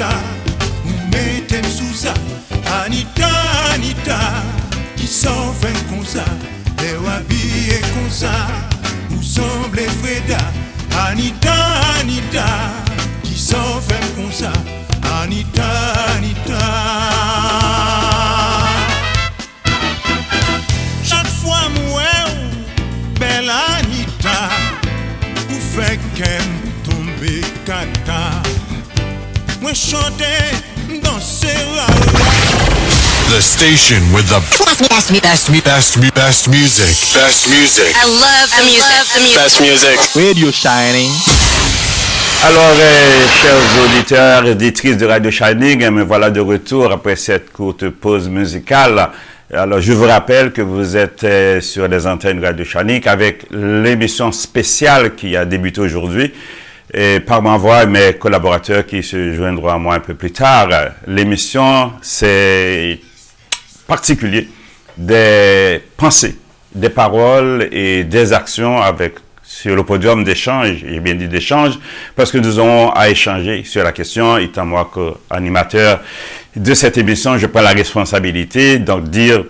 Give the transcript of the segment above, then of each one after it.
ça, ou mettez sous ça. Anita, Anita, qui s'en fait comme ça, les habillés comme ça, vous semblez Freda. Anita, Anita, qui s'en fait comme ça, Anita, Anita. Chaque fois moi, belle Anita, vous faites qu'elle tombe cata. Moi chanter dans ces The station with the best music. Best music. I love the music. Best music. Radio Shining. Alors, chers auditeurs et auditrices de Radio Shining, me voilà de retour après cette courte pause musicale. Alors, je vous rappelle que vous êtes sur les antennes Radio Shining avec l'émission spéciale qui a débuté aujourd'hui. Et par ma voix, mes collaborateurs qui se joindront à moi un peu plus tard. L'émission, c'est particulier des pensées, des paroles et des actions sur le podium d'échange, j'ai bien dit d'échange, parce que nous aurons à échanger sur la question. Étant moi qu'animateur de cette émission, je prends la responsabilité d'en dire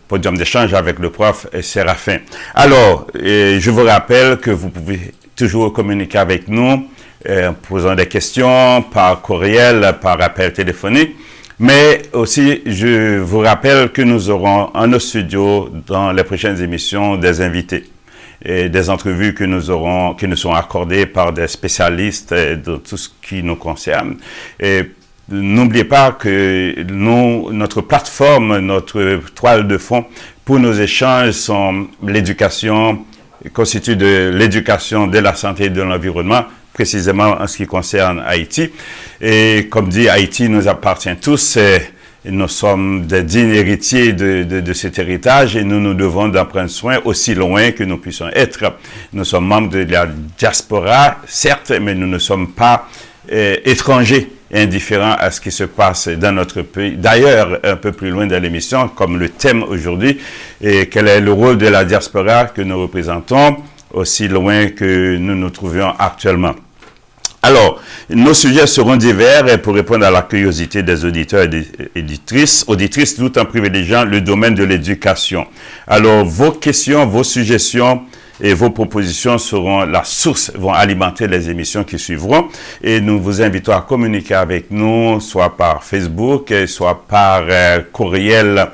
podium d'échange avec le prof Séraphin. Alors, je vous rappelle que vous pouvez toujours communiquer avec nous en posant des questions par courriel, par appel téléphonique. Mais aussi, je vous rappelle que nous aurons en nos studios, dans les prochaines émissions, des invités et des entrevues qui nous sont accordées par des spécialistes de tout ce qui nous concerne. Et n'oubliez pas que notre plateforme, notre toile de fond pour nos échanges sont l'éducation, constitue de l'éducation, de la santé et de l'environnement, précisément en ce qui concerne Haïti. Et comme dit, Haïti nous appartient tous. Nous sommes des dignes héritiers de cet héritage et nous nous devons d'en prendre soin aussi loin que nous puissions être. Nous sommes membres de la diaspora, certes, mais nous ne sommes pas étrangers, indifférents à ce qui se passe dans notre pays. D'ailleurs, un peu plus loin dans l'émission, comme le thème aujourd'hui, et quel est le rôle de la diaspora que nous représentons, aussi loin que nous nous trouvions actuellement. Alors, nos sujets seront divers et pour répondre à la curiosité des auditeurs et des auditrices, tout en privilégiant le domaine de l'éducation. Alors, vos questions, vos suggestions et vos propositions seront la source, vont alimenter les émissions qui suivront. Et nous vous invitons à communiquer avec nous, soit par Facebook, soit par courriel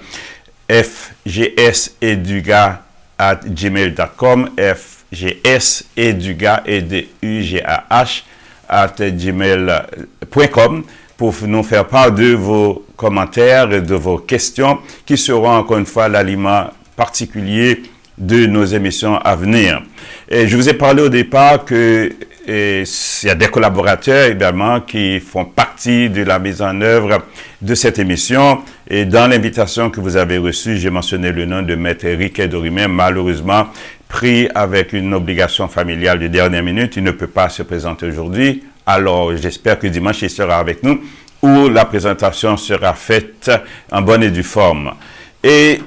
fgseduga@gmail.com, fgseduga@gmail.com pour nous faire part de vos commentaires et de vos questions qui seront encore une fois l'aliment particulier de nos émissions à venir. Et je vous ai parlé au départ que il y a des collaborateurs évidemment qui font partie de la mise en œuvre de cette émission. Et dans l'invitation que vous avez reçue, j'ai mentionné le nom de Maître Riquet Dorimé, malheureusement pris avec une obligation familiale de dernière minute. Il ne peut pas se présenter aujourd'hui. Alors, j'espère que dimanche, il sera avec nous, où la présentation sera faite en bonne et due forme. Et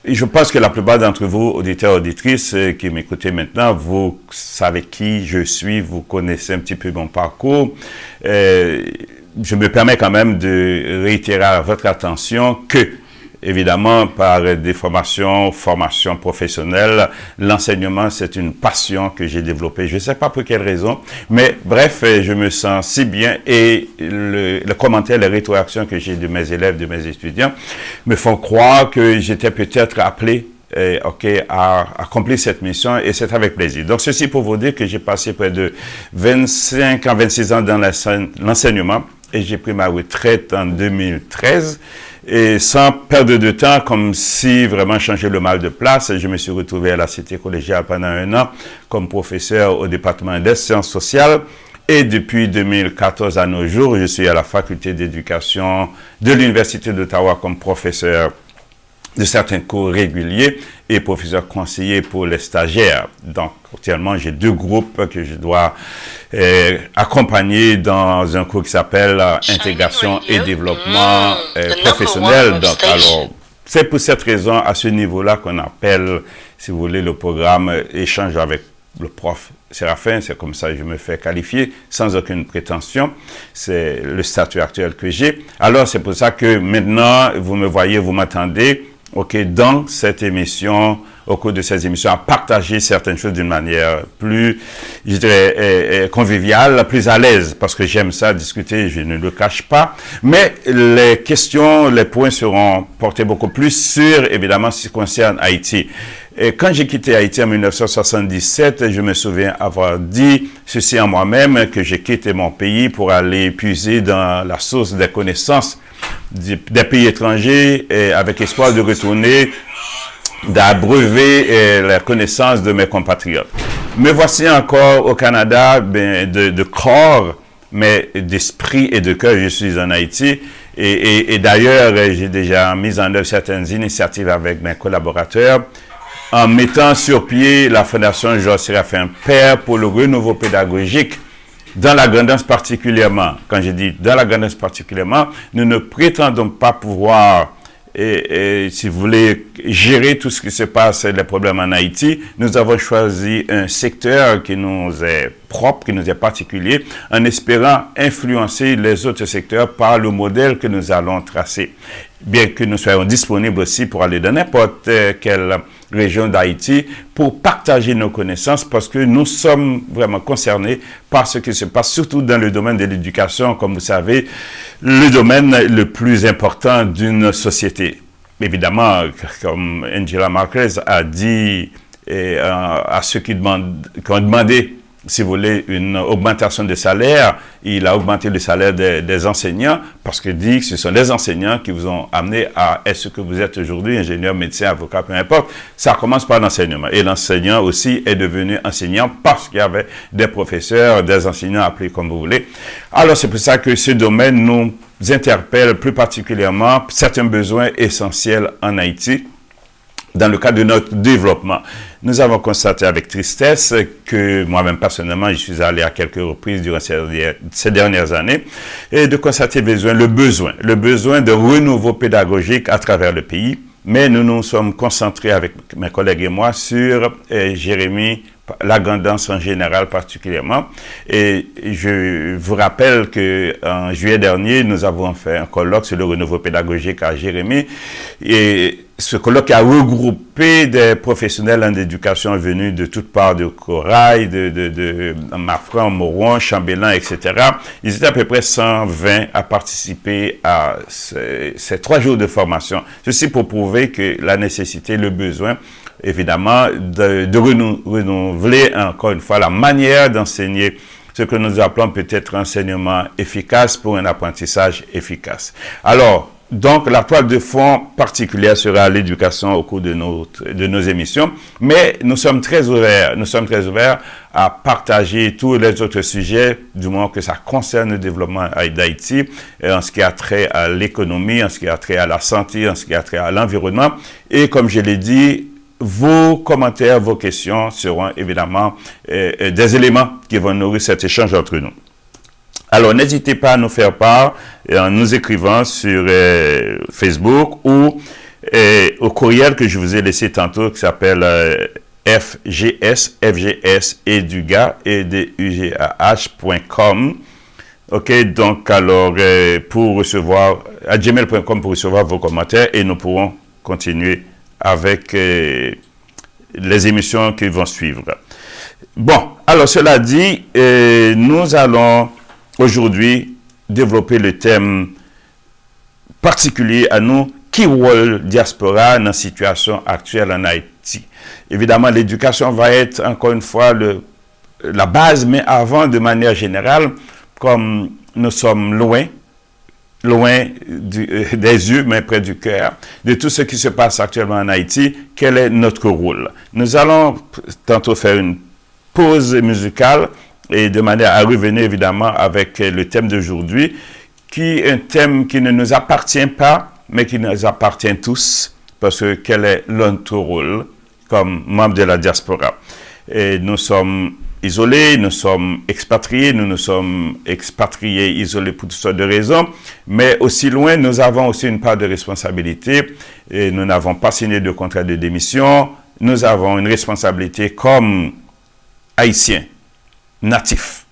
je pense que la plupart d'entre vous, auditeurs et auditrices qui m'écoutez maintenant, vous savez qui je suis, vous connaissez un petit peu mon parcours. Je me permets quand même de réitérer à votre attention que, évidemment, par des formations professionnelles, l'enseignement, c'est une passion que j'ai développée. Je ne sais pas pour quelle raison, mais bref, je me sens si bien et le commentaire, les rétroactions que j'ai de mes élèves, de mes étudiants, me font croire que j'étais peut-être appelé à accomplir cette mission et c'est avec plaisir. Donc, ceci pour vous dire que j'ai passé près de 25 ans, 26 ans dans l'enseignement et j'ai pris ma retraite en 2013. Et sans perdre de temps, comme si vraiment changer le mal de place, je me suis retrouvé à la cité collégiale pendant 1 an comme professeur au département des sciences sociales. Et depuis 2014 à nos jours, je suis à la faculté d'éducation de l'Université d'Ottawa comme professeur de certains cours réguliers et professeur conseiller pour les stagiaires. Donc, actuellement, j'ai 2 groupes que je dois accompagner dans un cours qui s'appelle Intégration et développement professionnel. Donc, alors, c'est pour cette raison, à ce niveau-là, qu'on appelle, si vous voulez, le programme Échange avec le prof Séraphin, c'est comme ça que je me fais qualifier, sans aucune prétention. C'est le statut actuel que j'ai. Alors, c'est pour ça que maintenant, vous me voyez, vous m'attendez, dans cette émission, au cours de ces émissions, à partager certaines choses d'une manière plus, je dirais, conviviale, plus à l'aise, parce que j'aime ça, discuter, je ne le cache pas. Mais les questions, les points seront portés beaucoup plus sur, évidemment, ce qui concerne Haïti. Et quand j'ai quitté Haïti en 1977, je me souviens avoir dit ceci en moi-même, que j'ai quitté mon pays pour aller puiser dans la source des connaissances des pays étrangers, et avec espoir de retourner, d'abreuver la connaissance de mes compatriotes. Me voici encore au Canada, de corps, mais d'esprit et de cœur, je suis en Haïti. Et d'ailleurs, j'ai déjà mis en œuvre certaines initiatives avec mes collaborateurs, en mettant sur pied la Fondation Georges Séraphin Père pour le renouveau pédagogique, dans la grandance particulièrement. Quand je dis dans la grandance particulièrement, nous ne prétendons pas pouvoir, si vous voulez, gérer tout ce qui se passe, les problèmes en Haïti. Nous avons choisi un secteur qui nous est propre, qui nous est particulier, en espérant influencer les autres secteurs par le modèle que nous allons tracer. Bien que nous soyons disponibles aussi pour aller dans n'importe quelle région d'Haïti pour partager nos connaissances, parce que nous sommes vraiment concernés par ce qui se passe, surtout dans le domaine de l'éducation, comme vous savez, le domaine le plus important d'une société. Évidemment, comme Angela Merkel a dit à ceux qui ont demandé, si vous voulez, une augmentation de salaire, il a augmenté le salaire des enseignants, parce qu'il dit que ce sont les enseignants qui vous ont amené à être ce que vous êtes aujourd'hui, ingénieur, médecin, avocat, peu importe. Ça commence par l'enseignement. Et l'enseignant aussi est devenu enseignant parce qu'il y avait des professeurs, des enseignants, appelés comme vous voulez. Alors, c'est pour ça que ce domaine nous interpelle plus particulièrement certains besoins essentiels en Haïti, dans le cadre de notre développement. Nous avons constaté avec tristesse que moi-même personnellement, je suis allé à quelques reprises durant ces dernières années, et de constater le besoin de renouveau pédagogique à travers le pays. Mais nous nous sommes concentrés avec mes collègues et moi sur Jérémie, la grandance en général particulièrement. Et je vous rappelle que en juillet dernier, nous avons fait un colloque sur le renouveau pédagogique à Jérémie. Et ce colloque a regroupé des professionnels en éducation venus de toutes parts de Corail, de Mafran, Moron, Chambellan, etc. Ils étaient à peu près 120 à participer à ces 3 jours de formation. Ceci pour prouver que la nécessité, le besoin, évidemment, de renouveler encore une fois la manière d'enseigner ce que nous appelons peut-être enseignement efficace pour un apprentissage efficace. Alors, donc, la toile de fond particulière sera l'éducation au cours de nos émissions, mais nous sommes très ouverts à partager tous les autres sujets, du moment que ça concerne le développement d'Haïti, en ce qui a trait à l'économie, en ce qui a trait à la santé, en ce qui a trait à l'environnement. Et comme je l'ai dit, vos commentaires, vos questions seront évidemment des éléments qui vont nourrir cet échange entre nous. Alors, n'hésitez pas à nous faire part en nous écrivant sur Facebook ou au courriel que je vous ai laissé tantôt qui s'appelle FGS edugah.com. OK, donc alors pour recevoir à gmail.com pour recevoir vos commentaires, et nous pourrons continuer avec les émissions qui vont suivre. Bon, alors cela dit, nous allons aujourd'hui développer le thème particulier à nous, qui rôle diaspora dans la situation actuelle en Haïti. Évidemment, l'éducation va être encore une fois la base, mais avant, de manière générale, comme nous sommes loin des yeux, mais près du cœur, de tout ce qui se passe actuellement en Haïti, quel est notre rôle? Nous allons tantôt faire une pause musicale, et de manière à revenir évidemment avec le thème d'aujourd'hui, qui est un thème qui ne nous appartient pas, mais qui nous appartient tous, parce que quel est notre rôle comme membres de la diaspora? Et nous sommes isolés, nous sommes expatriés, nous sommes expatriés, isolés pour toutes sortes de raisons, mais aussi loin, nous avons aussi une part de responsabilité, et nous n'avons pas signé de contrat de démission, nous avons une responsabilité comme haïtiens, natifs.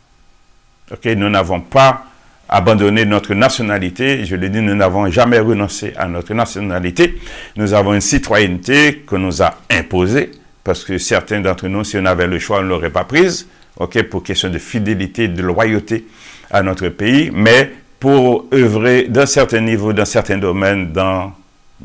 Ok, nous n'avons pas abandonné notre nationalité. Je le dis, nous n'avons jamais renoncé à notre nationalité. Nous avons une citoyenneté que nous a imposée, parce que certains d'entre nous, si on avait le choix, on ne l'aurait pas prise, ok, pour question de fidélité, de loyauté à notre pays, mais pour œuvrer d'un certain niveau, dans certains domaines, dans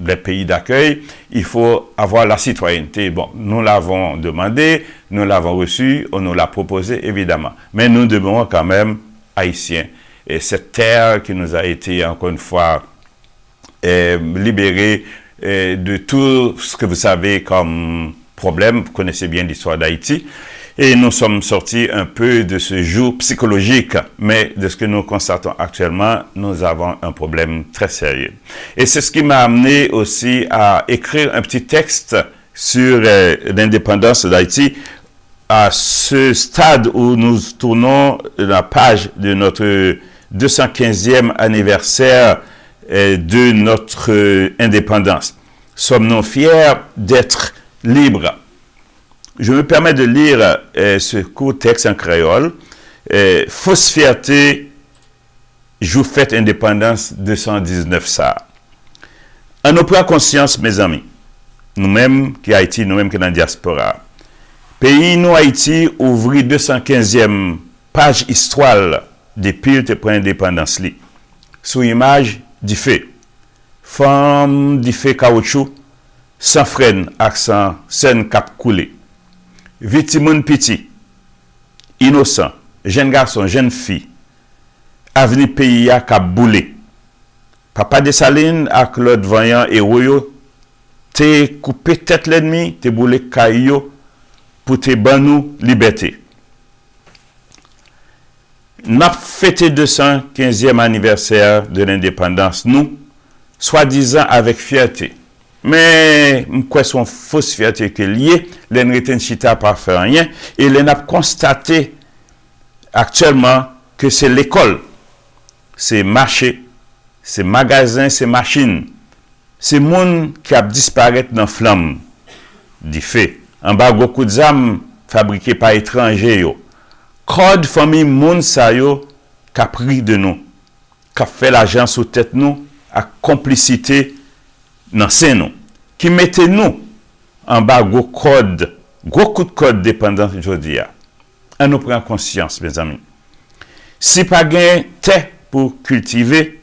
les pays d'accueil, il faut avoir la citoyenneté. Bon, nous l'avons demandé, nous l'avons reçu, on nous l'a proposé, évidemment. Mais nous demeurons quand même haïtiens. Et cette terre qui nous a été, encore une fois, libérée de tout ce que vous savez comme problème. Vous connaissez bien l'histoire d'Haïti. Et nous sommes sortis un peu de ce joug psychologique, mais de ce que nous constatons actuellement, nous avons un problème très sérieux. Et c'est ce qui m'a amené aussi à écrire un petit texte sur l'indépendance d'Haïti à ce stade où nous tournons la page de notre 215e anniversaire de notre indépendance. Sommes-nous fiers d'être libres? Je me permets de lire ce court texte en créole. Fausse fierté, jour fête indépendance 219 ça. En nous prend conscience, mes amis, nous-mêmes qui Haïti, nous-mêmes qui dans la diaspora, pays nous Haïti ouvrit 215e page histoire depuis te prend indépendance li. Sous image du fait. Femme du fait caoutchouc, sans freine, accent, scène cap coulé. Victime petit, innocent, jeune garçon, jeune fille, avenir pays a cap boulé. Papa de Saline à Claude Vaillant et Royo, te coupé tête l'ennemi, te boulé caillou pour te ban nous liberté. N'a fêté 215e anniversaire de l'indépendance, nous, soi-disant avec fierté. Mais, quoi son fausse fierté que lié, les n'reten chita pas faire rien, et les n'a constaté actuellement que c'est l'école, c'est marché, c'est magasin, c'est machine, c'est monde qui a disparu dans flamme, du fait. En bas, beaucoup d'armes fabriquées par étrangers, yo. Code famille moun sa yo qu'a pris de nous, qu'a fait l'argent sous tête nous, à complicité dans sein nous, qui mettait nous en bas gros code, gros coup de code dépendant aujourd'hui. On nous prend conscience, mes amis. Si pas gain terre pour cultiver,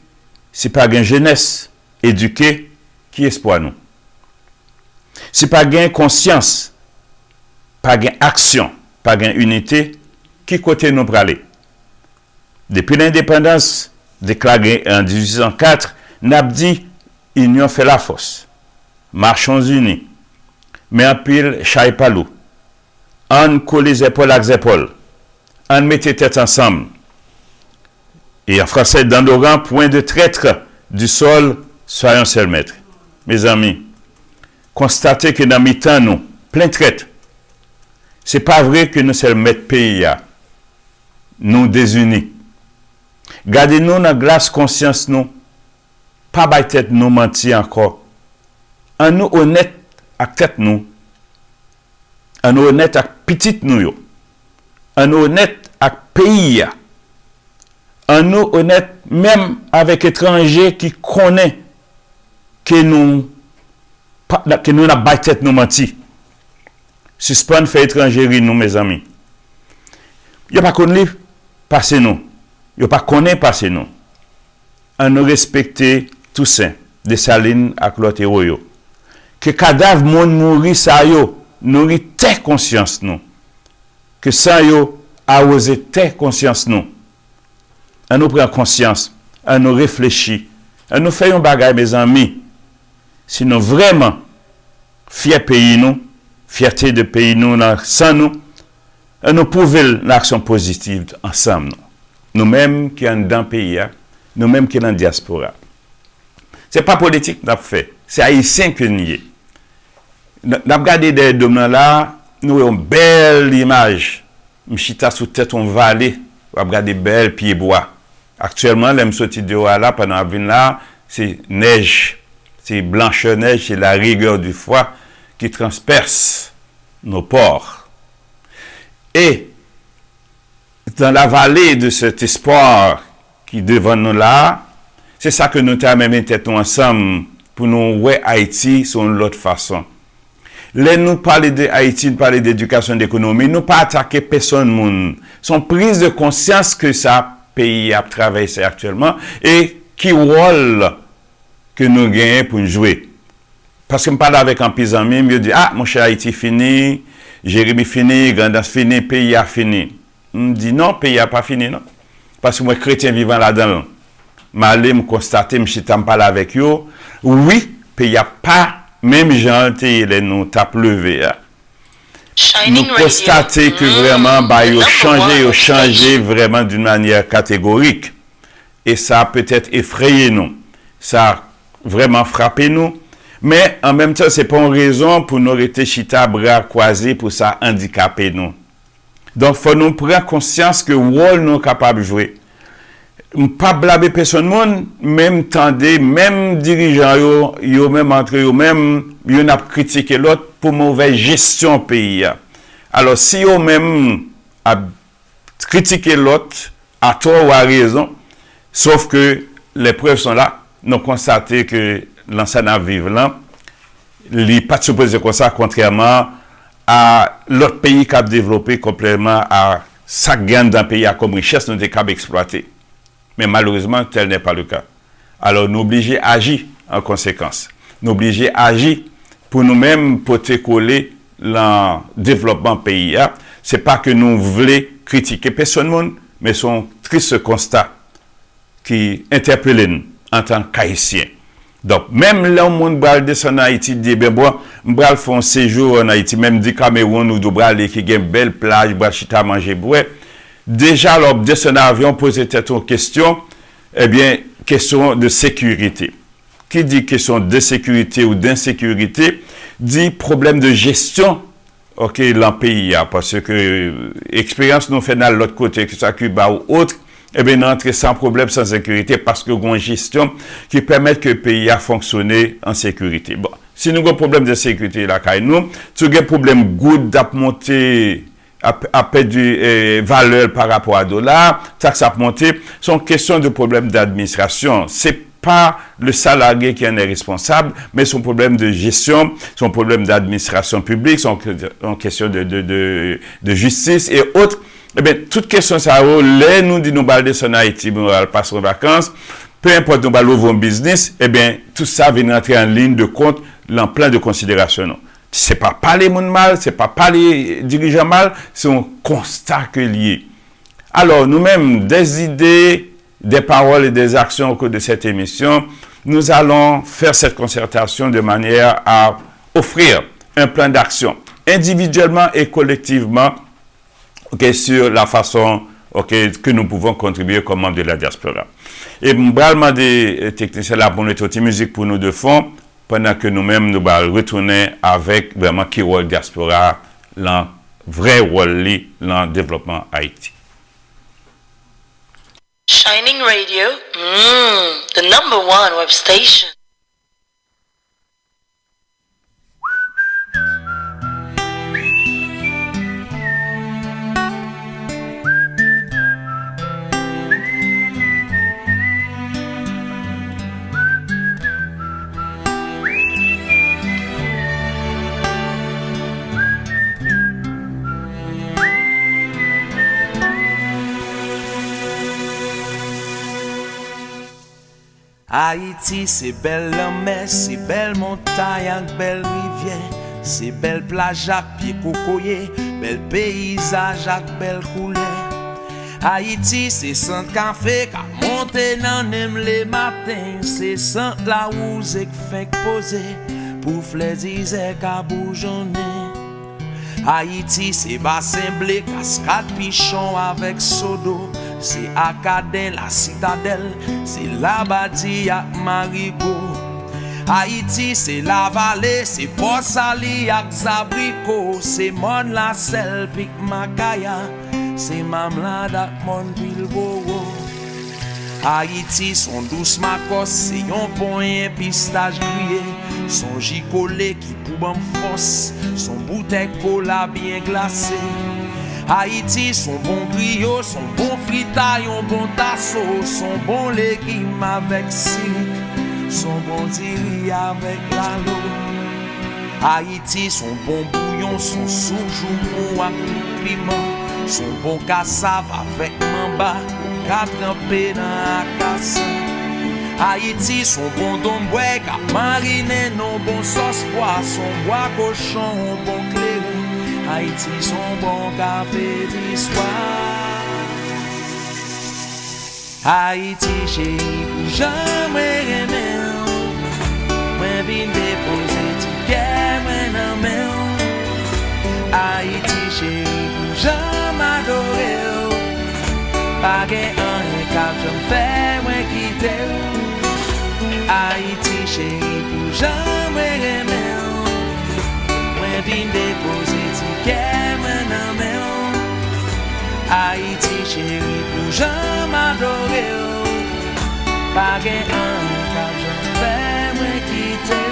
si pas gain jeunesse éduquée, qui espoir nous? Si pas gain conscience, pas gain action, pas gain unité, qui côté nous praler? Depuis l'indépendance déclarée en 1804, n'a dit union fait la force. Marchons unis. Mais en pile chay palou. On colle les épaules avec les épaules. On mette tête ensemble. Et en français, dans le rang, point de traître du sol, soyons seuls maîtres. Mes amis, constatez que dans mi-temps, nous, plein traître. C'est pas vrai que nous sommes maîtres pays, nous désunis. Gardez-nous dans la glace conscience, nous. Pas by tête nous mentir encore. En nous honnête avec tête nous. En nous honnête avec petite nous yo. En nous honnête avec pays. En nous honnête même avec étrangers qui connaissent que nous n'a by tête nous mentir. Suspend fait étrangerie nous mes amis. Il n'y a pas qu'on livre passer nous. Il n'y a pas qu'on est passé nous. En nous respecter Toussaint, de Saline à Claude et Royo. Que cadavre moun mouri sa yo, nourrit tes conscience nous. Que ça yo a osé tes conscience nous. On nous prend conscience, on nous réfléchit, on nous fait un bagage mes amis. Sinon vraiment, fier pays nous, fierté de pays nous, sans nous, on nous prouve l'action positive ensemble. Nous-mêmes qui sommes dans le pays, nous-mêmes qui sommes dans la diaspora. Ce n'est pas politique qu'on a fait, c'est haïtien que nous y est. Nous avons regardé des domaines là, nous avons une belle image. M'chita sous tête on vallée, on a regardé belle pied bois. Actuellement, les sorti de là pendant la ville là, c'est neige, c'est blanche neige, c'est la rigueur du froid qui transperce nos ports. Et dans la vallée de cet espoir qui est devant nous là, c'est ça que nous avons mis tête ensemble pour nous voir Haïti sur une autre façon. Là, nous parlons de Haïti, nous parlons d'éducation, d'économie, nous pas attaquer personne monde. Son prise de conscience que ça pays a traversé actuellement et qui rôle que nous gagnons pour jouer. Parce que je parle avec un paysan, je me dis, ah, mon cher Haïti fini, Jérémy fini, Grandas fini, pays a fini. Je me dis, non, pays a pas fini, non. Parce que moi, chrétien vivant là-dedans, je suis constaté, je suis parlé avec eux, oui, pays a pas, même gens, nous tapent levé. Nous constatons que vraiment, ils ont changé vraiment d'une manière catégorique. Et ça a peut-être effrayé nous. Ça a vraiment frappé nous. Mais en même temps, ce n'est pas une raison pour nous rester chita bras croisés pour ça handicaper nous. Donc, il faut nous prendre conscience que rôle nous capable de jouer. Pas blâmer personne, même tendez, même dirigeants, même entre eux, même, ils ont critiqué l'autre pour mauvaise gestion pays. Alors, si eux même a critiqué l'autre, à tort ou à raison, sauf que les preuves sont là, nous constatons que l'enseignant vivant, il n'est pas supposé comme ça, contrairement à l'autre pays qui a développé complètement à sa gagne d'un pays à comme richesse, nous avons exploité. Mais malheureusement, tel n'est pas le cas. Alors, nous obligés à agir en conséquence. Nous obligés à agir pour nous-mêmes porter coller le développement pays. Ce n'est pas que nous voulons critiquer personne, mais son triste constat qui interpelle nous en tant qu'Haïtiens. Donc, même là, on va descendre en Haïti, dit, ben bon, on va faire un séjour en Haïti, même du Cameroun, ou de aller qui a une belle plage, on chita manger, boire. Déjà, alors, descendre en avion, poser une question, eh bien, question de sécurité. Qui dit question de sécurité ou d'insécurité, dit problème de gestion, ok, dans le pays, parce que expérience nous fait dans l'autre côté, que ce soit Cuba ou autre, eh bien, entrer sans problème, sans sécurité, parce que nous avons une gestion qui permet que le pays a fonctionné en sécurité. Bon, si nous avons un problème de sécurité, là, nous, si nous avons un problème good d'apmonter, à perdu valeur par rapport à dollar, taxe à monter, sont question de problème d'administration. C'est pas le salarié qui en est responsable, mais son problème de gestion, son problème d'administration publique, son question de justice et autres. Eh bien, toute question ça, là, nous disons, nous allons en Haïti, nous allons passer en vacances, peu importe, nous allons ouvrir un business, eh bien, tout ça vient entrer en ligne de compte, en plein de considération. Non. C'est pas parler monde mal, c'est pas parler dirigeant mal, c'est un constat que lié. Alors, nous-mêmes, des idées, des paroles et des actions au cours de cette émission, nous allons faire cette concertation de manière à offrir un plan d'action, individuellement et collectivement, okay, sur la façon que nous pouvons contribuer comme membres de la diaspora. Et je vais demander aux techniciens là pour notre musique pour nous de fond, pendant que nous-mêmes nous allons retourner avec vraiment qui rôle diaspora, le vrai rôle dans le développement Haïti. Shining Radio, the #1 web station. Haïti, c'est belle la mer, c'est belle montagne avec belle rivière, c'est belle plage avec pied cocoyer, bel paysage avec belle couleur. Haïti, c'est sans café qui monte dans les matins, c'est sans la rose qui fait poser pour fléziser qui bougeonner. Haïti, c'est bassin blé, cascade pichon avec sodo. C'est Acadien, la citadelle, c'est la bâtie à Marigot. Haïti, c'est la vallée, c'est Port-Sali à Zabrico. C'est Mon la Selle, Pic Macaya, c'est Mamlade à Mon-Bilboro. Haïti, son douce macos, c'est yon point pistache grillé. Son gicolé qui pousse en force, son bouteille cola bien glacé. Haïti, son bon griot, son bon fritaille, un bon tasso, son bon légume avec sirik, son bon diri avec lalo. Haïti, son bon bouillon, son soujou avec tout piment, son bon cassave avec mamba, qu'a trempé dans la casse. Haïti, son bon domboué, qu'a mariné, non bon sauce poisson, bois cochon, bon clairin. Haïti, son bon café d'histoire. Haïti, chéri, pour jamais aimer. Moi, vin déposer ticket, moi, nan men. Haïti, chéri, pour jamais adorer. Pas gen un cap, j'en fais, moi, quitter. Haïti, chéri, pour jamais aimer. Moi, vin déposer ticket, moi, nan men. Haïti, chéri, pour jamais adorer. Pas gen un cap, j'en fais, moi, quitter.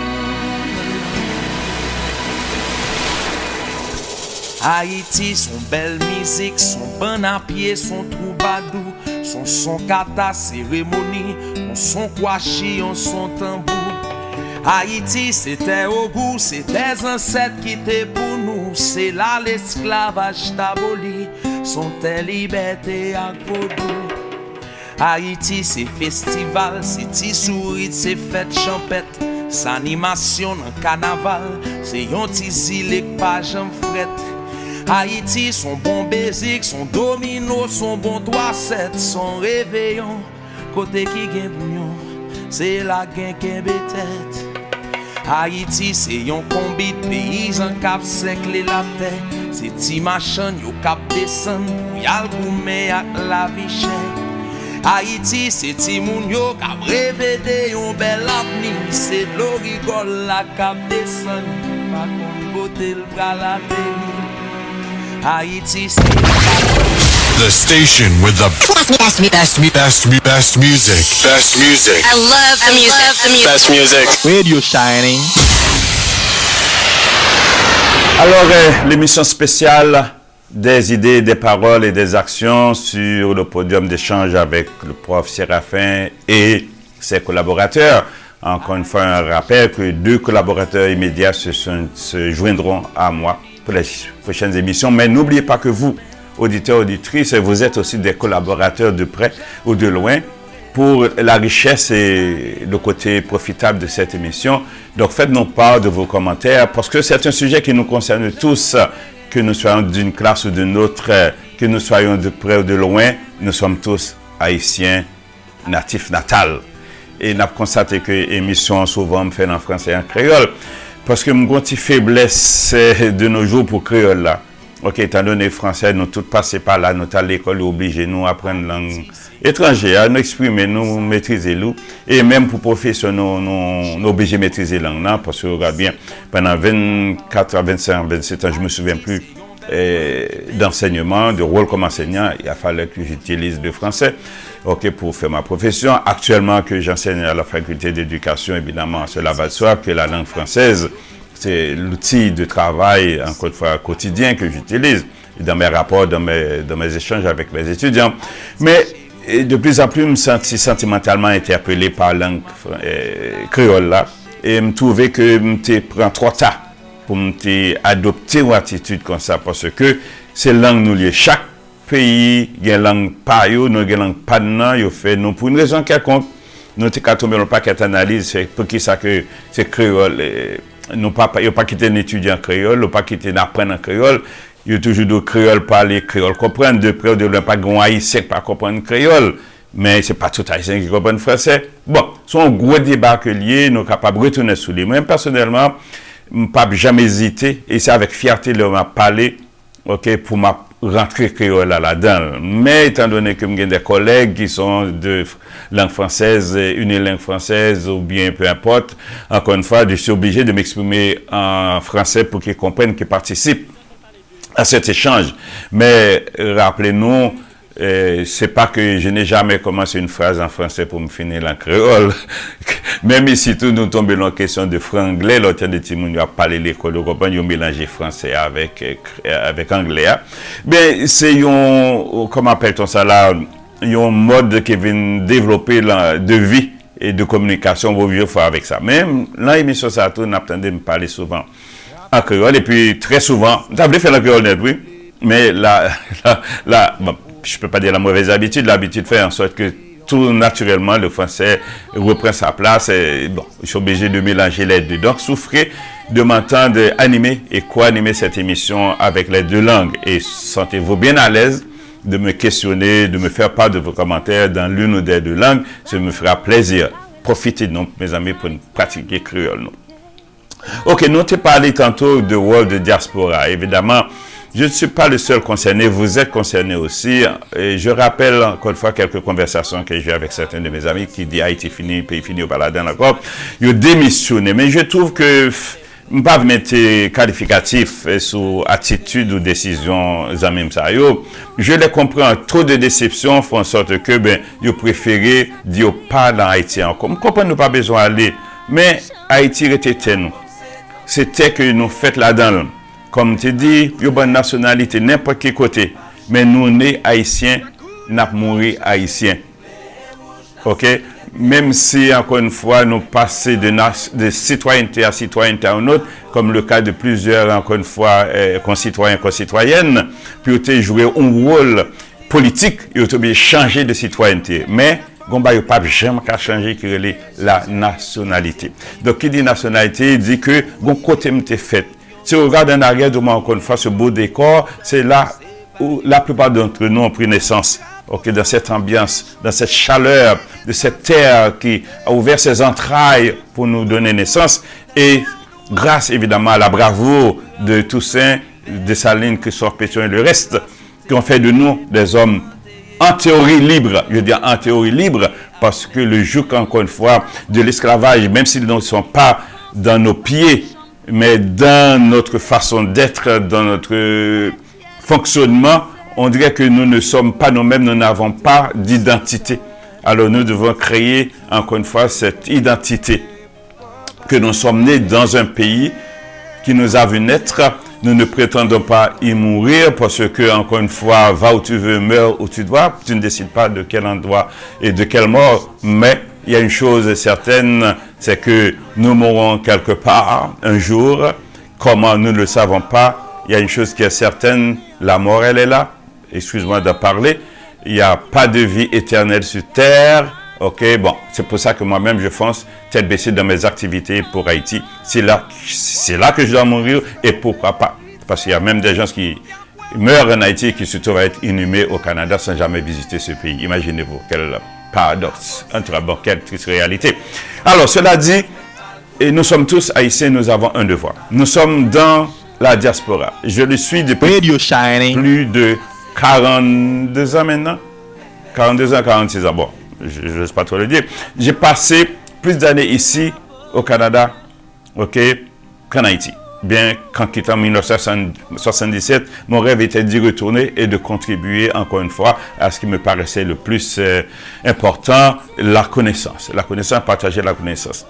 Haïti, son belle musique, son bon à pied, son troubadour, son kata cérémonie, son kwashi, son tambour. Haïti, c'était au goût, c'est des ancêtres qui étaient pour nous. C'est là l'esclavage d'aboli, son tes liberté à vaudou. Haïti, c'est festival, c'est tisourit, c'est fête champette. C'est animation dans carnaval, c'est yon tizile pas j'en frette. Haïti, son bon baiser, son domino, son bon 3-7, son réveillon, côté qui gen bouillon, c'est la gen qui tête. Haïti, c'est yon combi de paysans cap sec les la terre, c'est ti machin yo cap descend, pou yal goumé ak la vie chère. Haïti, c'est ti moun yo cap rêvé de yon bel avenir, c'est de l'eau rigole la cap descend, pas kon côté le bras la terre. Haïti, c'est The station with the best music. Best music. I love the music. Best music. Radio Shining. Alors, l'émission spéciale des idées, des paroles et des actions sur le podium d'échange avec le prof Séraphin et ses collaborateurs. Encore une fois, un rappel que 2 collaborateurs immédiats se joindront à moi pour les prochaines émissions. Mais n'oubliez pas que vous, auditeurs, auditrices, vous êtes aussi des collaborateurs de près ou de loin pour la richesse et le côté profitable de cette émission. Donc faites-nous part de vos commentaires parce que c'est un sujet qui nous concerne tous, que nous soyons d'une classe ou d'une autre, que nous soyons de près ou de loin, nous sommes tous haïtiens natifs natal. Et nous avons constaté que l'émission souvent me fait en français et en créole. Parce que mon petit faiblesse de nos jours pour créole là. Ok, étant donné français, nous tous passés par là, nous à l'école obligés nous apprendre langue étrangère, nous exprimer, nous maîtriser nous. Et même pour profession, nous obligés de maîtriser langue là, parce que regarde bien, pendant 24, 25, 27 ans, je me souviens plus d'enseignement, de rôle comme enseignant, il a fallu que j'utilise le français. Ok, pour faire ma profession. Actuellement, que j'enseigne à la faculté d'éducation, évidemment, cela va de soi que la langue française, c'est l'outil de travail, encore une fois, quotidien que j'utilise dans mes rapports, dans mes échanges avec mes étudiants. Mais de plus en plus, je me sens sentimentalement interpellé par la langue créole là, et je me trouvais que je me prends trop tard pour me adopter une attitude comme ça, parce que c'est langue nous liée. Chaque pays, il y a une langue pas yo, nous une langue pas non, yo fait nous pour une raison quelconque. Nous t'es tomber dans le paquet d'analyse, c'est pour qui ça que c'est créole. Nous pas quitter un étudiant créole, nous pas quitter d'apprendre en créole. Il y a toujours de créole parler créole, comprendre de près ou de loin, pas grand haïtien pas comprendre créole, mais c'est pas tout haïtien qui comprend français. Bon, c'est un gros débat que lié, nous capables de retourner sous lui. Moi personnellement, je pas jamais hésité et c'est avec fierté de m'a parler, ok, pour ma rentrer créole là-dedans. Mais étant donné que j'ai des collègues qui sont de langue française, unilingue française ou bien peu importe, encore une fois, je suis obligé de m'exprimer en français pour qu'ils comprennent, qu'ils participent à cet échange. Mais rappelez-nous, c'est pas que je n'ai jamais commencé une phrase en français pour me finir en créole. Même ici, tout nous tombons dans la question de franglais, l'autre de Timoun a parlé l'école de compagnie, ils ont mélangé français avec anglais. Ben, c'est comment appelle-t-on ça là, un mode qui vient développer de vie et de communication, vos vieux fois avec ça. Même dans l'émission, ça, on attendait me parler souvent en créole, et puis très souvent, vous avez fait la créole net, oui, mais bon, je peux pas dire la mauvaise habitude, l'habitude fait en sorte que tout naturellement, le français reprend sa place, et bon, je suis obligé de mélanger les deux. Donc, souffrez de m'entendre animer et co-animer cette émission avec les deux langues, et sentez-vous bien à l'aise de me questionner, de me faire part de vos commentaires dans l'une ou des deux langues, ça me fera plaisir. Profitez donc, mes amis, pour pratiquer créole. Non? Ok, nous t'ai parlé tantôt de World Diaspora. Évidemment, je ne suis pas le seul concerné, vous êtes concerné aussi. Et je rappelle encore une fois quelques conversations que j'ai eues avec certains de mes amis qui disent Haïti fini, pays fini au Paladin, d'accord. Ils ont démissionné, mais je trouve que je ne vais pas mettre qualificatif sur attitude ou décision je les comprends. Trop de déceptions font en sorte que ils préfèrent dire pas dans Haïti encore. Je comprends, nous pas besoin d'aller, mais Haïti était nous. C'était que nous faites là-dedans. Comme tu dis, il y a une bonne nationalité, n'importe quel côté. Mais nous, nés haïtiens, nous mourons haïtiens. Ok? Même si, encore une fois, nous passons de citoyenneté à citoyenneté à une autre, comme le cas de plusieurs, encore une fois, concitoyens, concitoyennes, puis ils ont joué un rôle politique, ils ont obligé de changer de citoyenneté. Mais, il n'y a pas jamais qu'à changer qui est la nationalité. Donc, qui dit nationalité, il dit que, bon côté m'était fait. Si on regarde en arrière, encore une fois, ce beau décor, c'est là où la plupart d'entre nous ont pris naissance. Okay, dans cette ambiance, dans cette chaleur de cette terre qui a ouvert ses entrailles pour nous donner naissance. Et grâce évidemment à la bravoure de Toussaint, Dessalines, Christophe Pétion et le reste, qui ont fait de nous des hommes en théorie libres. Je veux dire en théorie libre, parce que le joug, encore une fois, de l'esclavage, même s'ils ne sont pas dans nos pieds, mais dans notre façon d'être, dans notre fonctionnement, on dirait que nous ne sommes pas nous-mêmes, nous n'avons pas d'identité. Alors nous devons créer, encore une fois, cette identité. Que nous sommes nés dans un pays qui nous a vu naître. Nous ne prétendons pas y mourir parce que, encore une fois, va où tu veux, meurs où tu dois. Tu ne décides pas de quel endroit et de quelle mort. Mais il y a une chose certaine, c'est que nous mourrons quelque part un jour. Comment, nous ne le savons pas. Il y a une chose qui est certaine, la mort, elle est là. Excuse-moi de parler, il n'y a pas de vie éternelle sur terre. Ok, bon, c'est pour ça que moi-même je fonce tête baissée dans mes activités pour Haïti. C'est là que je dois mourir et pourquoi pas. Parce qu'il y a même des gens qui meurent en Haïti et qui se trouvent à être inhumés au Canada sans jamais visiter ce pays. Imaginez-vous, quel paradoxe, quelle triste réalité. Alors, cela dit, et nous sommes tous Haïtiens, nous avons un devoir. Nous sommes dans la diaspora. Je le suis depuis plus de 42 ans maintenant. 42 ans, 46 ans. Bon, je ne sais pas trop le dire. J'ai passé plus d'années ici, au Canada, ok, qu'en Haïti. Bien qu'en quittant 1977, mon rêve était d'y retourner et de contribuer encore une fois à ce qui me paraissait le plus important, la connaissance. La connaissance, partager la connaissance.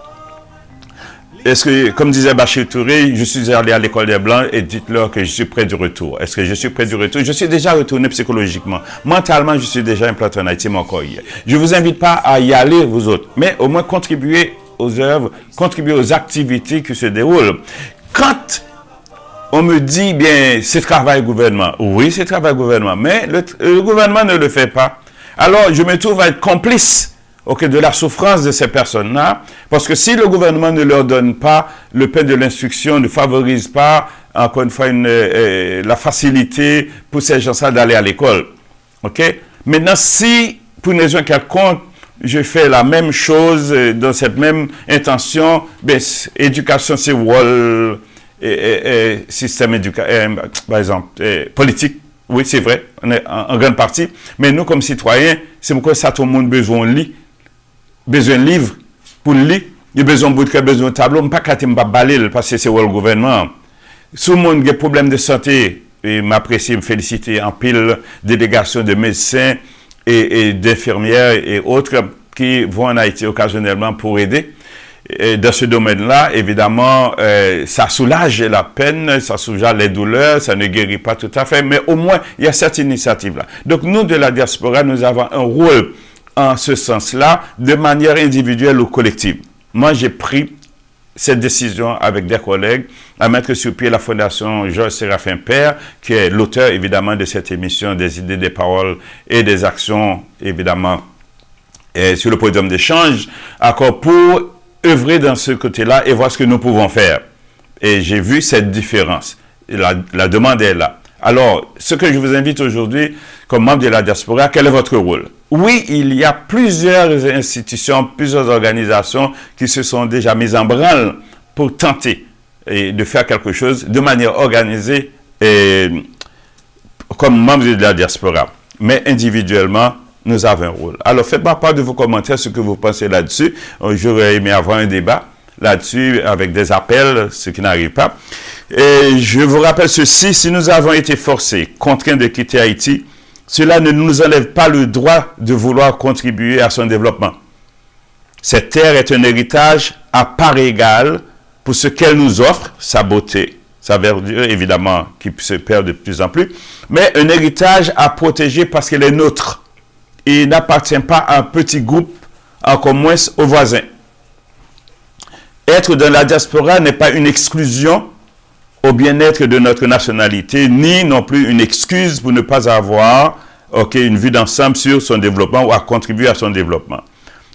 Est-ce que, comme disait Bachir Touré, je suis allé à l'école des Blancs et dites-leur que je suis près du retour. Est-ce que je suis près du retour? Je suis déjà retourné psychologiquement. Mentalement, je suis déjà implanté en Haïti, mais encore hier. Je ne vous invite pas à y aller, vous autres, mais au moins contribuer aux œuvres, contribuer aux activités qui se déroulent. Quand on me dit, bien, c'est travail gouvernement. Oui, c'est travail gouvernement, mais le gouvernement ne le fait pas. Alors, je me trouve à être complice de la souffrance de ces personnes-là, parce que si le gouvernement ne leur donne pas le pain de l'instruction, ne favorise pas, encore une fois, la facilité pour ces gens-là d'aller à l'école. Ok? Maintenant, si, pour une raison quelconque, je fais la même chose dans cette même intention, ben, éducation, c'est rôle, système éducatif, par exemple, politique. Oui, c'est vrai, on est en grande partie. Mais nous, comme citoyens, c'est pourquoi ça, tout le monde a besoin de lire. Besoin de livres pour lire, il y a besoin de bouquins, besoin de tableau, pas qu'à me balayer parce que c'est le gouvernement. Si le monde a des problèmes de santé, et m'apprécie, me féliciter en pile délégation de médecins et d'infirmières et autres qui vont en Haïti occasionnellement pour aider. dans ce domaine-là, évidemment, ça soulage la peine, ça soulage les douleurs, ça ne guérit pas tout à fait, mais au moins, il y a cette initiative-là. Donc, nous, de la diaspora, nous avons un rôle en ce sens-là, de manière individuelle ou collective. Moi, j'ai pris cette décision avec des collègues à mettre sur pied la Fondation Georges Séraphin Père, qui est l'auteur, évidemment, de cette émission, des idées, des paroles et des actions, évidemment, sur le podium d'échange, encore pour œuvrer dans ce côté-là et voir ce que nous pouvons faire. Et j'ai vu cette différence. La demande est là. Alors, ce que je vous invite aujourd'hui, comme membre de la diaspora, quel est votre rôle? Oui, il y a plusieurs institutions, plusieurs organisations qui se sont déjà mises en branle pour tenter de faire quelque chose de manière organisée comme membre de la diaspora. Mais individuellement, nous avons un rôle. Alors, faites-moi part de vos commentaires, ce que vous pensez là-dessus. J'aurais aimé avoir un débat là-dessus avec des appels, ce qui n'arrive pas. Et je vous rappelle ceci, si nous avons été forcés, contraints de quitter Haïti, cela ne nous enlève pas le droit de vouloir contribuer à son développement. Cette terre est un héritage à part égale pour ce qu'elle nous offre, sa beauté, sa verdure, évidemment, qui se perd de plus en plus, mais un héritage à protéger parce qu'elle est nôtre. Il n'appartient pas à un petit groupe, encore moins aux voisins. Être dans la diaspora n'est pas une exclusion au bien-être de notre nationalité, ni non plus une excuse pour ne pas avoir une vue d'ensemble sur son développement ou à contribuer à son développement.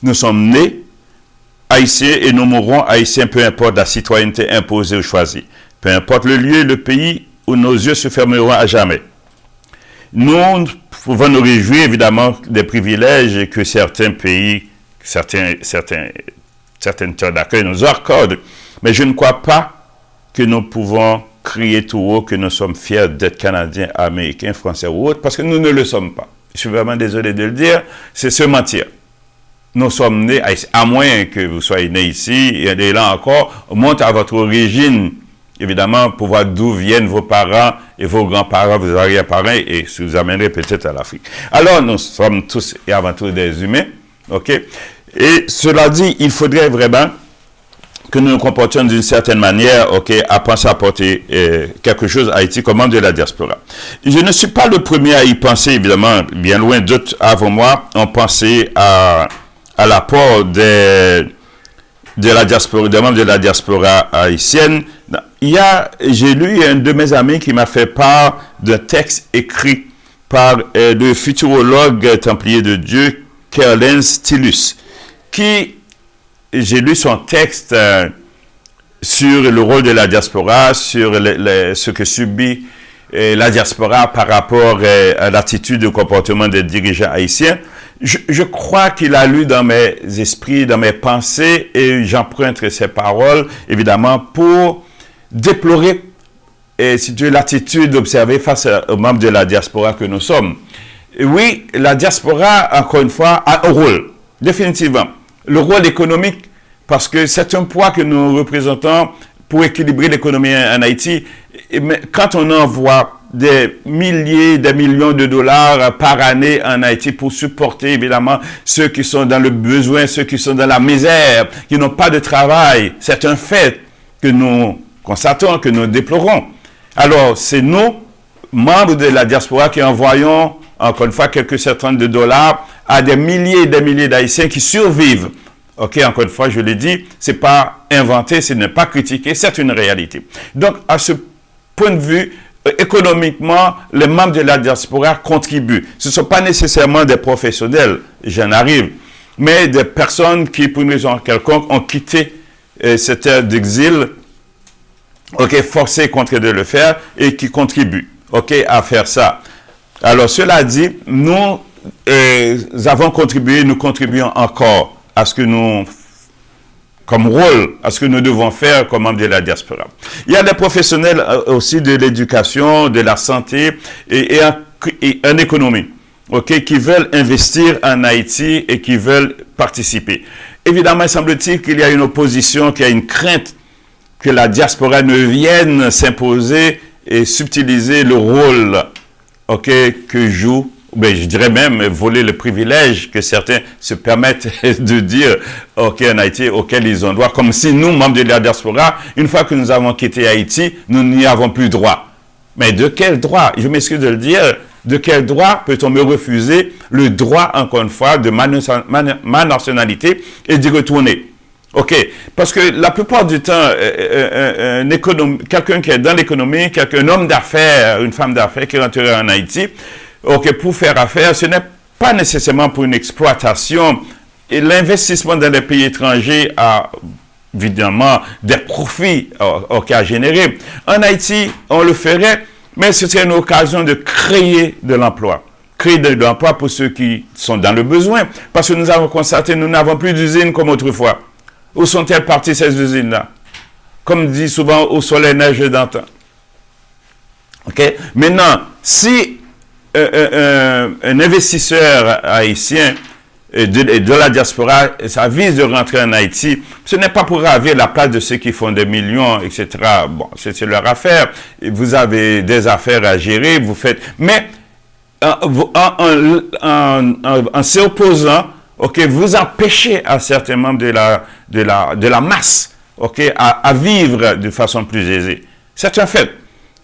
Nous sommes nés haïtiens et nous mourrons haïtiens, peu importe la citoyenneté imposée ou choisie. Peu importe le lieu et le pays où nos yeux se fermeront à jamais. Nous pouvons nous réjouir évidemment des privilèges que certains pays, certaines terres d'accueil nous accordent, mais je ne crois pas que nous pouvons crier tout haut que nous sommes fiers d'être Canadiens, Américains, Français ou autres, parce que nous ne le sommes pas. Je suis vraiment désolé de le dire, c'est se mentir. Nous sommes nés, à moins que vous soyez nés ici, et là encore, montre à votre origine, évidemment, pour voir d'où viennent vos parents et vos grands-parents, vos arrière-parents, et si vous amènerez peut-être à l'Afrique. Alors, nous sommes tous et avant tout des humains, ok? Et cela dit, il faudrait vraiment que nous nous comportions d'une certaine manière, à penser apporter quelque chose à Haïti comme membre de la diaspora. Je ne suis pas le premier à y penser, évidemment, bien loin, d'autres avant moi ont pensé à l'apport de la diaspora, des membres de la diaspora haïtienne. J'ai lu un de mes amis qui m'a fait part d'un texte écrit par le futurologue templier de Dieu, Kerlin Stillus, j'ai lu son texte sur le rôle de la diaspora, sur ce que subit la diaspora par rapport à l'attitude et au comportement des dirigeants haïtiens. Je crois qu'il a lu dans mes esprits, dans mes pensées, et j'emprunte ses paroles, évidemment, pour déplorer l'attitude observée face aux membres de la diaspora que nous sommes. Et oui, la diaspora, encore une fois, a un rôle, définitivement. Le rôle économique, parce que c'est un poids que nous représentons pour équilibrer l'économie en Haïti. Mais quand on envoie des milliers, des millions de dollars par année en Haïti pour supporter évidemment ceux qui sont dans le besoin, ceux qui sont dans la misère, qui n'ont pas de travail, c'est un fait que nous constatons, que nous déplorons. Alors, c'est nous, membres de la diaspora, qui envoyons, encore une fois, quelques centaines de dollars à des milliers et des milliers d'Haïtiens qui survivent. Encore une fois, je l'ai dit, c'est pas inventé, ce n'est pas critiqué, c'est une réalité. Donc, à ce point de vue, économiquement, les membres de la diaspora contribuent. Ce ne sont pas nécessairement des professionnels, j'en arrive, mais des personnes qui, pour une raison quelconque, ont quitté cette terre d'exil, forcés contre de le faire, et qui contribuent, à faire ça. Alors, cela dit, nous avons contribué, nous contribuons encore à ce que nous, comme rôle, à ce que nous devons faire comme membres de la diaspora. Il y a des professionnels aussi de l'éducation, de la santé et en économie, qui veulent investir en Haïti et qui veulent participer. Évidemment, il semble-t-il qu'il y a une opposition, qu'il y a une crainte que la diaspora ne vienne s'imposer et subtiliser le rôle que joue je dirais même voler le privilège que certains se permettent de dire en Haïti, auquel ils ont droit, comme si nous, membres de la diaspora, une fois que nous avons quitté Haïti, nous n'y avons plus droit. Mais de quel droit? Je m'excuse de le dire. De quel droit peut-on me refuser le droit, encore une fois, de ma nationalité et d'y retourner? OK. Parce que la plupart du temps, quelqu'un qui est dans l'économie, un homme d'affaires, une femme d'affaires qui rentrerait en Haïti, OK, pour faire affaire, ce n'est pas nécessairement pour une exploitation. Et l'investissement dans les pays étrangers a évidemment des profits à générer. En Haïti, on le ferait, mais ce serait une occasion de créer de l'emploi. Créer de l'emploi pour ceux qui sont dans le besoin. Parce que nous avons constaté que nous n'avons plus d'usines comme autrefois. Où sont-elles parties ces usines-là? Comme dit souvent, au soleil neige d'antan. OK? Maintenant, si un investisseur haïtien de la diaspora, ça vise de rentrer en Haïti, ce n'est pas pour ravir la place de ceux qui font des millions, etc. Bon, c'est leur affaire. Vous avez des affaires à gérer, vous faites... Mais en s'opposant, OK, vous empêchez à certains membres de la masse, OK, à vivre de façon plus aisée. C'est un fait.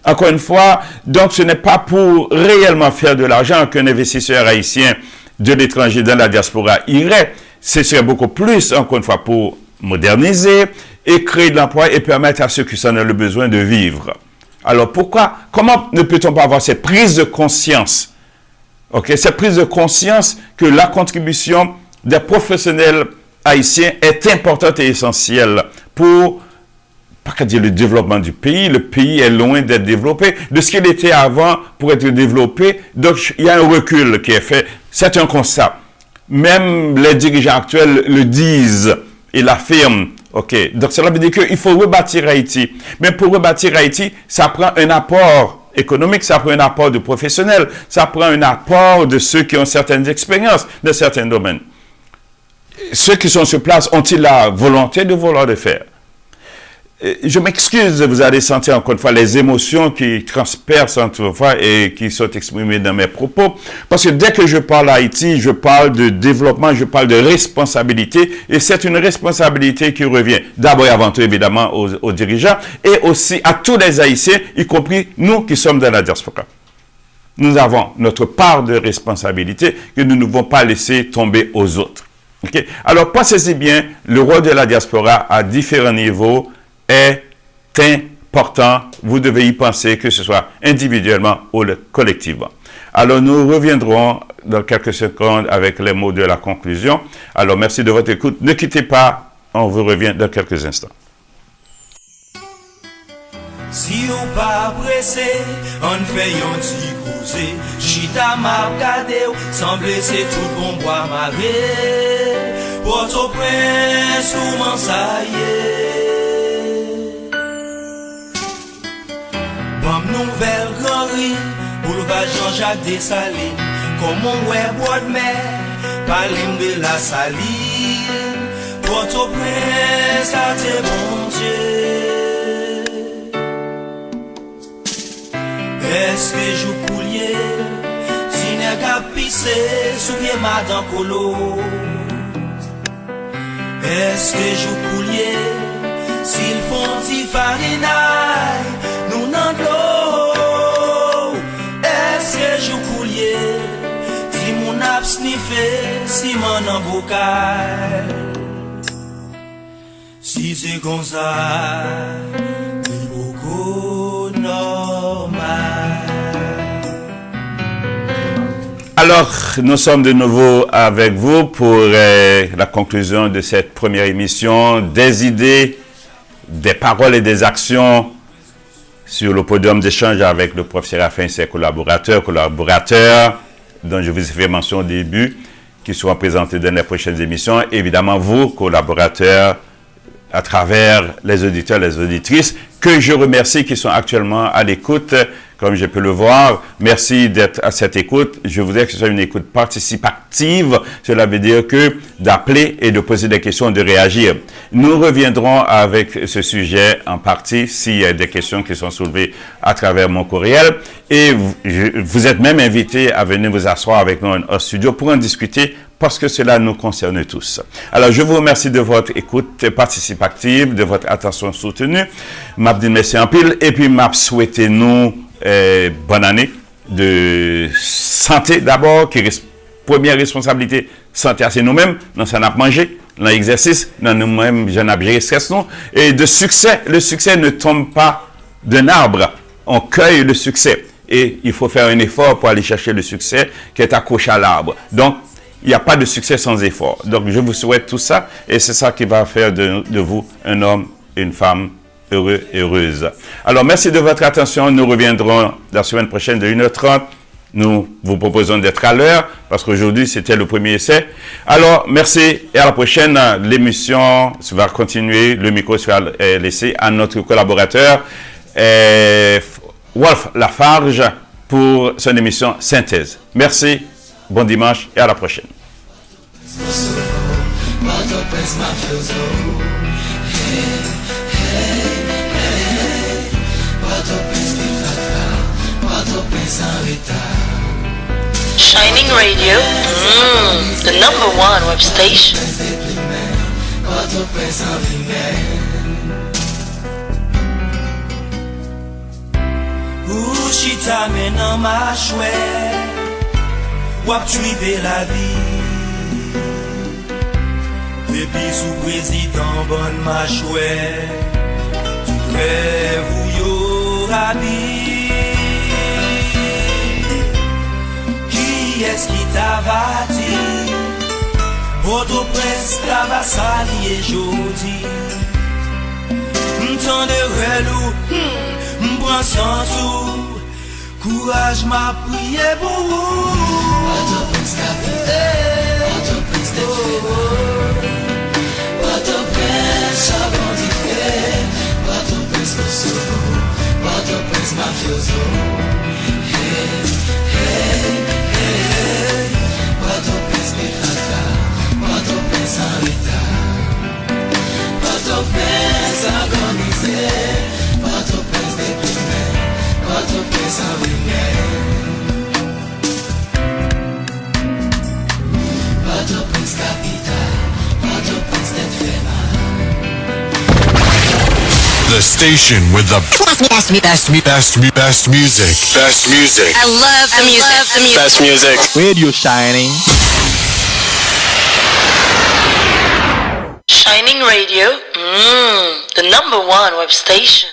Encore une fois, donc ce n'est pas pour réellement faire de l'argent qu'un investisseur haïtien de l'étranger dans la diaspora irait. Ce serait beaucoup plus, encore une fois, pour moderniser et créer de l'emploi et permettre à ceux qui en ont le besoin de vivre. Alors comment ne peut-on pas avoir cette prise de conscience? OK, cette prise de conscience que la contribution des professionnels haïtiens est importante et essentielle pour, pas qu'à dire le développement du pays. Le pays est loin d'être développé de ce qu'il était avant pour être développé. Donc, il y a un recul qui est fait. C'est un constat. Même les dirigeants actuels le disent et l'affirment. OK. Donc, cela veut dire qu'il faut rebâtir Haïti. Mais pour rebâtir Haïti, ça prend un apport économique, ça prend un apport de professionnels, ça prend un apport de ceux qui ont certaines expériences dans certains domaines. Ceux qui sont sur place ont-ils la volonté de vouloir le faire? Je m'excuse, vous allez sentir encore une fois les émotions qui transpercent autrefois et qui sont exprimées dans mes propos. Parce que dès que je parle à Haïti, je parle de développement, je parle de responsabilité. Et c'est une responsabilité qui revient d'abord et avant tout évidemment aux dirigeants et aussi à tous les Haïtiens, y compris nous qui sommes dans la diaspora. Nous avons notre part de responsabilité que nous ne devons pas laisser tomber aux autres. Okay? Alors pensez-y bien, le rôle de la diaspora à différents niveaux est important. Vous devez y penser, que ce soit individuellement ou collectivement. Alors, nous reviendrons dans quelques secondes avec les mots de la conclusion. Alors, merci de votre écoute. Ne quittez pas, on vous revient dans quelques instants. Si on pas pressé, on fait un petit causé. Chita m'a regardé, semble c'est tout bon bois maré. Port-au-Prince, comment ça y est? Bam nouvelle Grand-Rue, boulevard Jean-Jacques Dessalines. Comme on ouais bois de mer, parle de la saline. Port-au-Prince, à tes bon Dieu. Est-ce que je coulier, si n'est qu'à pisser, souviens madame Colo. Est-ce que je coulier, s'ils font si farinaille, nous n'en l'eau. Est-ce que je coulier, si mon ap sniffé, si mon embocal. Si c'est comme ça, c'est beaucoup normal. Alors, nous sommes de nouveau avec vous pour la conclusion de cette première émission, des idées, des paroles et des actions sur le podium d'échange avec le professeur Séraphin et ses collaborateurs, dont je vous ai fait mention au début, qui seront présentés dans les prochaines émissions. Évidemment, vous, collaborateurs, à travers les auditeurs, les auditrices, que je remercie, qui sont actuellement à l'écoute, comme je peux le voir. Merci d'être à cette écoute. Je voudrais que ce soit une écoute participative. Cela veut dire que d'appeler et de poser des questions, de réagir. Nous reviendrons avec ce sujet en partie s'il y a des questions qui sont soulevées à travers mon courriel. Et vous êtes même invités à venir vous asseoir avec nous au studio pour en discuter parce que cela nous concerne tous. Alors, je vous remercie de votre écoute participative, de votre attention soutenue. M'a dit merci en pile et puis m'a souhaité nous bonne année de santé d'abord, qui est première responsabilité, santé c'est nous-mêmes, dans ça n'a pas mangé, dans l'exercice, dans nous-mêmes, j'en ai géré stress nous, et de succès. Le succès ne tombe pas d'un arbre, on cueille le succès. Et il faut faire un effort pour aller chercher le succès qui est accroché à l'arbre. Donc, il n'y a pas de succès sans effort. Donc, je vous souhaite tout ça et c'est ça qui va faire de vous un homme, une femme heureux et heureuse. Alors, merci de votre attention. Nous reviendrons la semaine prochaine de 1h30. Nous vous proposons d'être à l'heure parce qu'aujourd'hui, c'était le premier essai. Alors, merci et à la prochaine. L'émission va continuer. Le micro sera laissé à notre collaborateur Wolf Lafarge pour son émission Synthèse. Merci, bon dimanche et à la prochaine. Shining Radio, the #1 web station. Ou chita men nan ma chouette, wap tripe la vie. Depi sou président bon ma chouette, tout rêve ou yo rabi. Qui est-ce qui t'a bâti? Port-au-Prince t'a va sali et jodi. M'tan de relou, m'prends sans tout. Courage m'a prié pour vous. Port-au-Prince capitaine, Port-au-Prince Port-au-Prince chabondifé, Port-au-Prince Kosovo, Port-au-Prince mafioso. Hey, hey, hey, Port-au-Prince Pétraka, Port-au-Prince en retard, Port-au-Prince agonisé, Port-au-Prince déprimé, Port-au-Prince en lumière, Port-au-Prince capitale, Port-au-Prince tête fait mal. The station with the best music. Best music. I love the music. Best music. Radio Shining. Shining Radio, the #1 web station.